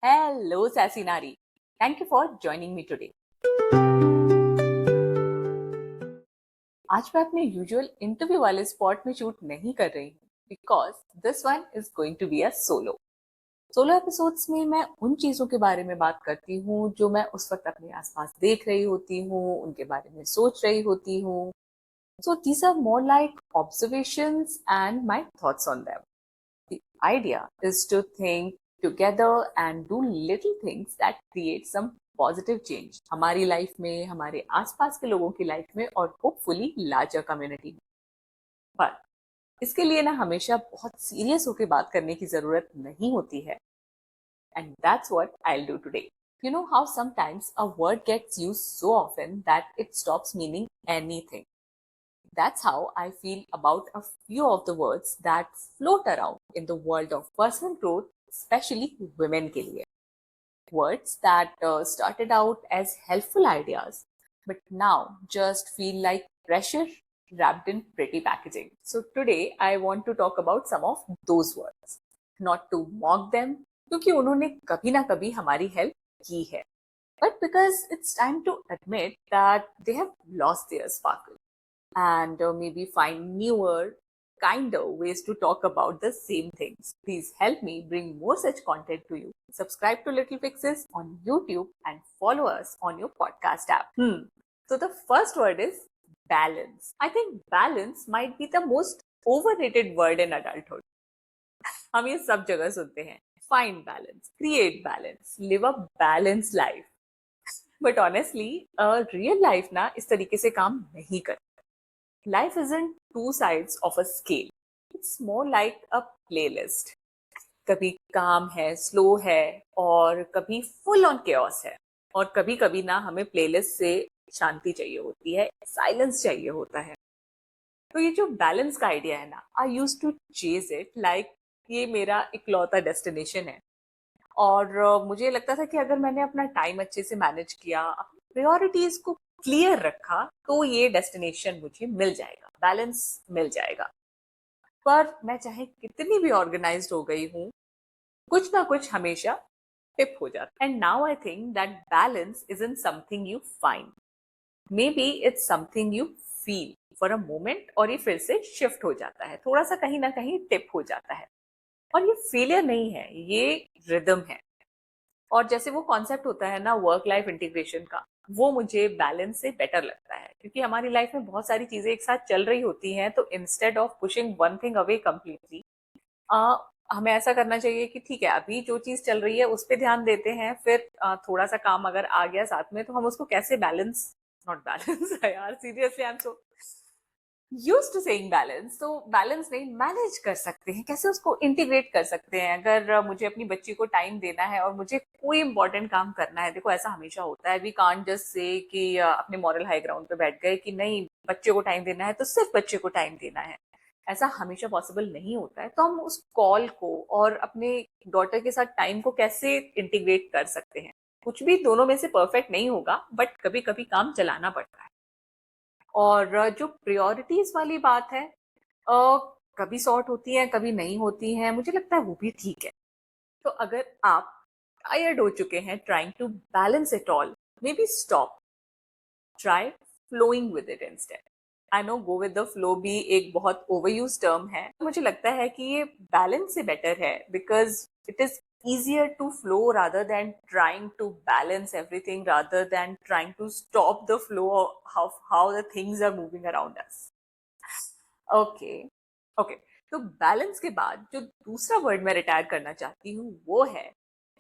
Hello, Sassy Nari. Thank you for joining me today. आज मैं अपने यूजुअल इंटरव्यू वाले स्पॉट में शूट नहीं कर रही हूँ because this one is going to be a solo episodes में मैं उन चीजों के बारे में बात करती हूँ जो मैं उस वक्त अपने आसपास देख रही होती हूँ, उनके बारे में सोच रही होती हूँ. So these are more like observations and my thoughts on them. The idea is to think together and do little things that create some positive change हमारी लाइफ में, हमारे आसपास के लोगों की लाइफ में और होपफुली लार्जर कम्युनिटी में. पर इसके लिए ना हमेशा बहुत सीरियस होकर बात करने की जरूरत नहीं होती है. And that's what I'll do today. You know how sometimes a word gets used so often that it stops meaning anything. That's how I feel about a few of the words that float around in the world of personal growth, especially women के लिए. Words that started out as helpful ideas, but now just feel like pressure wrapped in pretty packaging. So today I want to talk about some of those words. Not to mock them, क्योंकि उन्होंने कभी ना कभी हमारी help की है. But because it's time to admit that they have lost their sparkle and maybe find newer, kinder ways to talk about the same things. Please help me bring more such content to you. Subscribe to Little Fixes on YouTube and follow us on your podcast app. So the first word is balance. I think balance might be the most overrated word in adulthood. हम ये सब जगह सुनते हैं. Find balance, create balance, live a balanced life. But honestly, real life ना इस तरीके से काम नहीं करती. Life isn't two sides of a scale. It's more like a playlist. कभी काम है, स्लो है और कभी फुल ऑन chaos है. और कभी कभी ना हमें प्लेलिस्ट से शांति चाहिए होती है, साइलेंस चाहिए होता है. तो ये जो बैलेंस का आइडिया है ना, I use to chase it like ये मेरा इकलौता डेस्टिनेशन है. और मुझे लगता था कि अगर मैंने अपना टाइम अच्छे से मैनेज किया, अपनी प्रायोरिटीज को क्लियर रखा, तो ये डेस्टिनेशन मुझे मिल जाएगा, बैलेंस मिल जाएगा. पर मैं चाहे कितनी भी ऑर्गेनाइज्ड हो गई हूँ, कुछ ना कुछ हमेशा टिप हो जाता. And now I think that balance isn't something you find, may be it's something you feel for a moment, और ये फिर से शिफ्ट हो जाता है, थोड़ा सा कहीं ना कहीं टिप हो जाता है. और ये फेलियर नहीं है, ये रिदम है. और जैसे वो कॉन्सेप्ट होता है ना वर्क लाइफ इंटीग्रेशन का, वो मुझे बैलेंस से बेटर लगता है. क्योंकि हमारी लाइफ में बहुत सारी चीजें एक साथ चल रही होती हैं, तो instead of pushing one thing away completely, हमें ऐसा करना चाहिए कि ठीक है, अभी जो चीज चल रही है उस पर ध्यान देते हैं, फिर थोड़ा सा काम अगर आ गया साथ में तो हम उसको कैसे बैलेंस, नॉट बैलेंस यार, seriously I am so used to saying balance, तो बैलेंस नहीं, मैनेज कर सकते हैं, कैसे उसको इंटीग्रेट कर सकते हैं. अगर मुझे अपनी बच्ची को टाइम देना है और मुझे कोई इंपॉर्टेंट काम करना है, देखो ऐसा हमेशा होता है, वी कांट जस्ट से कि अपने मॉरल हाई ग्राउंड पे बैठ गए कि नहीं, बच्चे को टाइम देना है तो सिर्फ बच्चे को टाइम देना है. ऐसा हमेशा पॉसिबल नहीं होता है. तो हम उस कॉल को और अपने डॉटर के साथ टाइम को कैसे इंटीग्रेट कर सकते हैं. कुछ भी दोनों में से परफेक्ट नहीं होगा, बट कभी कभी काम चलाना पड़ता है. और जो प्रायोरिटीज वाली बात है, कभी सॉर्ट होती है, कभी नहीं होती है, मुझे लगता है वो भी ठीक है. तो अगर आप टायर्ड हो चुके हैं trying to balance it all, maybe stop, try flowing with it instead. I know go with the flow भी एक बहुत ओवरयूज टर्म है. मुझे लगता है कि ये बैलेंस से बेटर है, because it is easier to flow rather than trying to balance everything, rather than trying to stop the flow of how the things are moving around us. Okay, okay. तो balance के बाद जो दूसरा word मैं retire करना चाहती हूँ वो है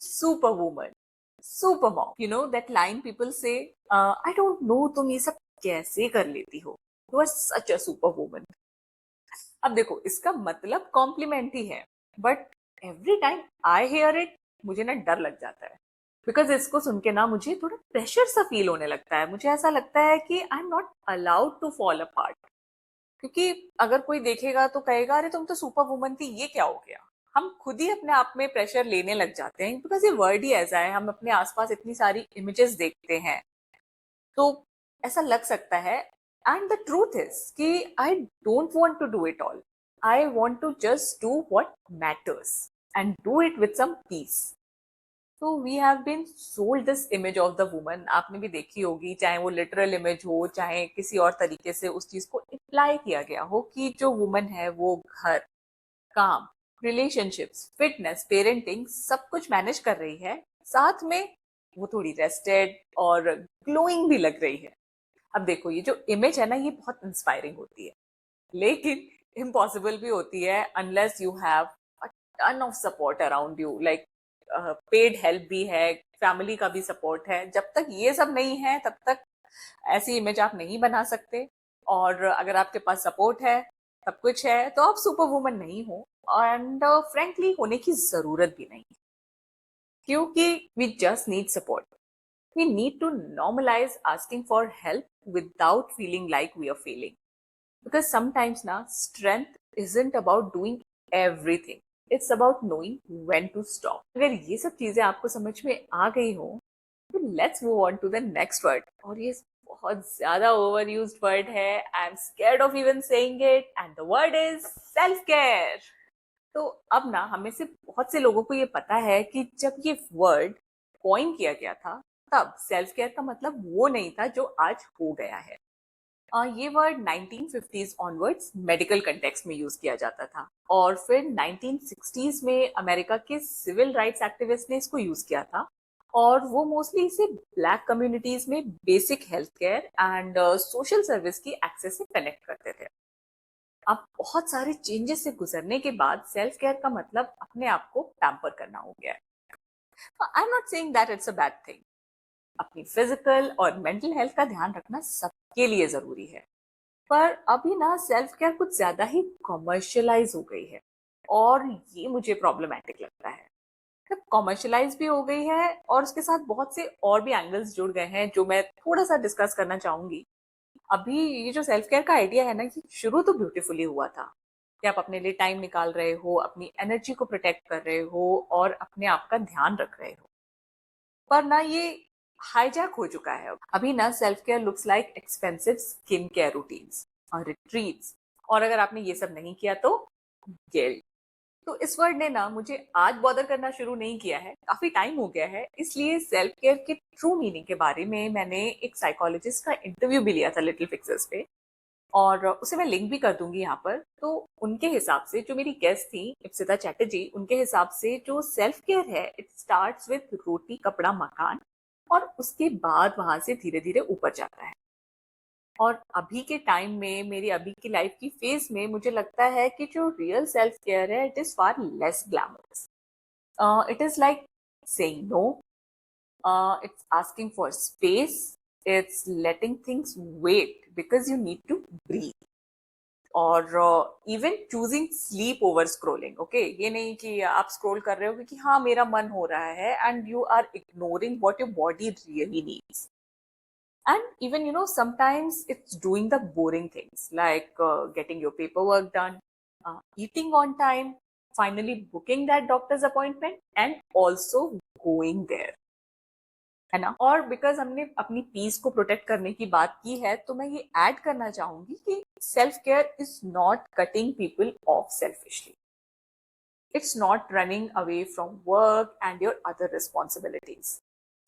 super woman, super mom. You know that line people से, आई डोंट नो तुम ये सब कैसे कर लेती हो, you are such a super woman. अब देखो, इसका मतलब कॉम्प्लीमेंट ही है, but every time I hear it, मुझे ना डर लग जाता है. बिकॉज इसको सुन के ना मुझे थोड़ा प्रेशर सा फील होने लगता है. मुझे ऐसा लगता है कि I am not allowed to fall apart. क्योंकि अगर कोई देखेगा तो कहेगा अरे तुम तो सुपर वुमन थी, ये क्या हो गया. हम खुद ही अपने आप में प्रेशर लेने लग जाते हैं, बिकॉज ये वर्ड ही ऐसा है. हम अपने आसपास इतनी सारी इमेजेस देखते हैं, तो ऐसा लग सकता है. एंड द ट्रूथ इज कि I don't want to do it all. I want to just do what matters and do it with some peace. तो we have been sold this image of the woman, आपने भी देखी होगी, चाहे वो literal image हो चाहे किसी और तरीके से उस चीज को अप्लाई किया गया हो कि जो वुमन है वो घर, काम, रिलेशनशिप्स, फिटनेस, पेरेंटिंग सब कुछ मैनेज कर रही है, साथ में वो थोड़ी रेस्टेड और ग्लोइंग भी लग रही है। अब देखो ये जो इमेज है ना ये बहुत इंस्पायरिंग होती है, लेकिन इम्पॉसिबल भी होती है unless you have a ton of support around you, like paid help भी है, फैमिली का भी सपोर्ट है। जब तक ये सब नहीं है तब तक ऐसी इमेज आप नहीं बना सकते। और अगर आपके पास सपोर्ट है, सब कुछ है, तो आप सुपर वुमन नहीं हो, एंड फ्रेंकली होने की जरूरत भी नहीं, क्योंकि we just need support. We need to normalise asking for help without feeling like we are failing, because sometimes ना strength isn't about doing everything, it's about knowing when to stop. अगर ये सब चीजें आपको समझ में आ गई हो तो let's move on to the next word, और ये बहुत ज्यादा ओवर यूज्ड वर्ड है, I am scared of even saying it, and the word is self care. तो अब ना हमें से बहुत से लोगों को ये पता है कि जब ये वर्ड कॉइन किया गया था तब सेल्फ केयर का मतलब वो नहीं था जो आज हो गया है। ये word 1950s onwards medical context में यूज किया जाता था, और फिर 1960s में अमेरिका के सिविल राइट्स एक्टिविस्ट ने इसको यूज किया था, और वो मोस्टली इसे ब्लैक कम्युनिटीज में basic health care and social service की एक्सेस से कनेक्ट करते थे। अब बहुत सारे चेंजेस से गुजरने के बाद सेल्फ केयर का मतलब अपने आप को पैम्पर करना हो गया है। I am not saying that it's a bad thing, अपनी फिजिकल और मेंटल हेल्थ का ध्यान रखना सबके लिए जरूरी है, पर अभी ना सेल्फ केयर कुछ ज्यादा ही कॉमर्शियलाइज हो गई है, और ये मुझे प्रॉब्लमेटिक लगता है। तो कॉमर्शियलाइज भी हो गई है और उसके साथ बहुत से और भी एंगल्स जुड़ गए हैं जो मैं थोड़ा सा डिस्कस करना चाहूंगी। अभी ये जो सेल्फ केयर का आइडिया है ना, ये शुरू तो ब्यूटीफुली हुआ था कि आप अपने लिए टाइम निकाल रहे हो, अपनी एनर्जी को प्रोटेक्ट कर रहे हो और अपने आप का ध्यान रख रहे हो, पर ना ये हाईजैक हो चुका है। अभी ना self care looks like expensive skin care routines और रिट्रीट्स, और अगर आपने ये सब नहीं किया तो गिल्ट। तो इस वर्ड ने ना मुझे आज बॉदर करना शुरू नहीं किया है, काफी टाइम हो गया है, इसलिए सेल्फ केयर के ट्रू मीनिंग के बारे में मैंने एक साइकोलॉजिस्ट का इंटरव्यू भी लिया था लिटिल फिक्सेस पे, और उसे मैं लिंक भी कर दूंगी यहाँ पर। तो उनके हिसाब से, जो मेरी गेस्ट थी इप्सिता चैटर्जी, उनके हिसाब से जो सेल्फ केयर है इट स्टार्ट्स विद रोटी कपड़ा मकान, और उसके बाद वहां से धीरे धीरे ऊपर जाता है। और अभी के टाइम में, मेरी अभी की लाइफ की फेज में, मुझे लगता है कि जो रियल सेल्फ केयर है it is far less glamorous. It is like saying no, it's asking for space, it's letting things wait because you need to breathe, और even choosing sleep over scrolling. Okay, ये नहीं कि आप scroll कर रहे हो क्योंकि हाँ मेरा मन हो रहा है, and you are ignoring what your body really needs. And even, sometimes it's doing the boring things like getting your paperwork done, eating on time, finally booking that doctor's appointment, and also going there, है ना। और because हमने अपनी piece को protect करने की बात की है, तो मैं ये ऐड करना चाहूंगी कि self care is not cutting people of selfishly, it's not running away from work and your other responsibilities.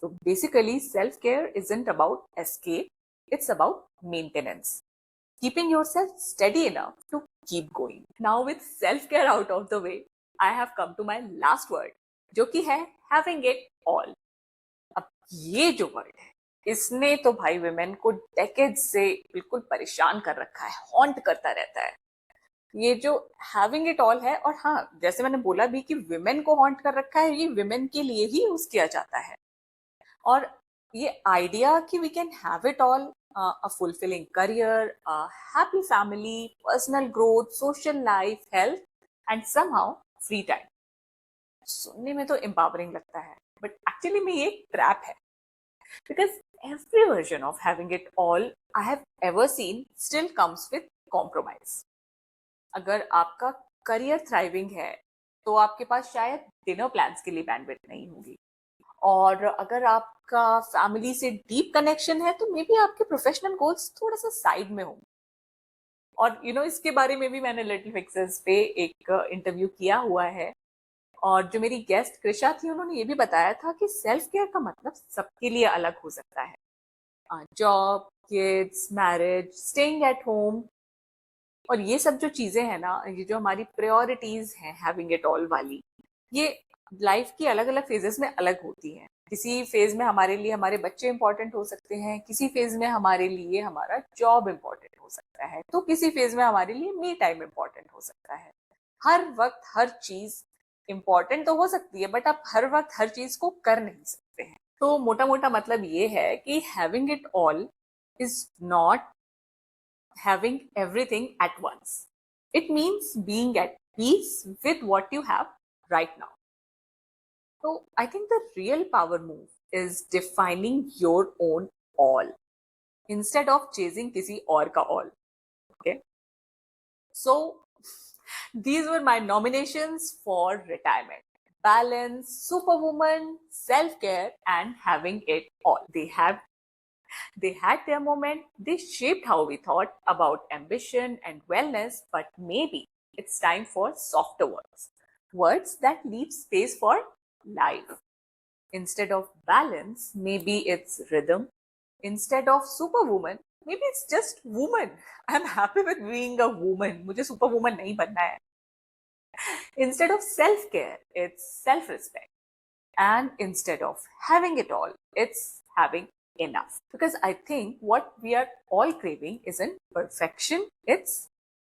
So basically, self-care isn't about escape, it's about maintenance. Keeping yourself steady enough to keep going. Now with self-care out of the way, I have come to my last word, जो कि है having it all. अब ये जो word है, इसने तो भाई विमेन को डेकेड से बिल्कुल परेशान कर रखा है, हॉन्ट करता रहता है। ये जो हैविंग इट ऑल है, और हाँ जैसे मैंने बोला भी कि विमेन को हॉन्ट कर रखा है, ये विमेन के लिए ही यूज किया जाता है। और ये आइडिया कि we can have it all, a fulfilling career, a happy family, personal growth, social life, health and somehow free time, सुनने में तो एम्पावरिंग लगता है, बट एक्चुअली में ये एक ट्रैप है, because every version of having it all I have ever seen still comes with compromise. अगर आपका करियर थ्राइविंग है तो आपके पास शायद डिनर प्लान्स के लिए बैंडविड्थ नहीं होगी, और अगर आपका फैमिली से डीप कनेक्शन है तो मे बी आपके प्रोफेशनल गोल्स थोड़ा सा साइड में होंगे। और इसके बारे में भी मैंने लिटिल फिक्सेस पे एक इंटरव्यू किया हुआ है, और जो मेरी गेस्ट कृषा थी उन्होंने ये भी बताया था कि सेल्फ केयर का मतलब सबके लिए अलग हो सकता है। Job, kids, marriage, staying at home, और ये सब जो चीजें हैं ना, ये जो हमारी प्रायोरिटीज हैं हैविंग इट ऑल वाली, ये लाइफ की अलग अलग फेजेस में अलग होती हैं। किसी फेज में हमारे लिए हमारे बच्चे इंपॉर्टेंट हो सकते हैं, किसी फेज में हमारे लिए हमारा जॉब इंपॉर्टेंट हो सकता है, तो किसी फेज में हमारे लिए मी टाइम इंपॉर्टेंट हो सकता है। हर वक्त हर चीज इंपॉर्टेंट तो हो सकती है, बट आप हर वक्त हर चीज को कर नहीं सकते हैं। तो मोटा मोटा मतलब ये है कि having it all is not having everything at once. It means being at peace with what you have right now. So I think the real power move is defining your own all instead of chasing kisi aur ka all. Okay. So these were my nominations for retirement: balance, superwoman, self-care, and having it all. They had their moment, they shaped how we thought about ambition and wellness, but maybe it's time for softer words. Words that leave space for life. Instead of balance, maybe it's rhythm. Instead of superwoman, maybe it's just woman. I'm happy with being a woman. मुझे superwoman नहीं बनना है. Instead of self-care, it's self-respect. And instead of having it all, it's having enough. Because I think what we are all craving isn't perfection, it's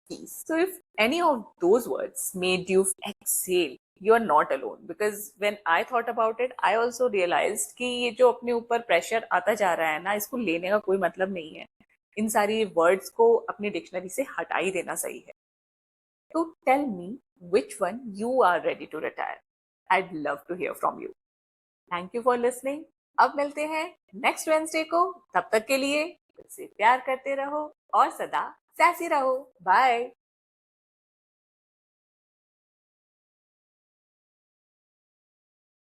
peace. So if any of those words made you exhale, you are not alone. Because when I thought about it, I also realized कि ये जो अपने ऊपर pressure आता जा रहा है ना, इसको लेने का कोई मतलब नहीं है. इन सारी वर्ड्स को अपनी डिक्शनरी से हटा ही देना सही है. So tell me which one you are ready to retire. I'd love to hear from you. Thank you for listening. अब मिलते हैं नेक्स्ट वेडनेसडे को. तब तक के लिए खुद से प्यार करते रहो और सदा सैसी रहो. बाय.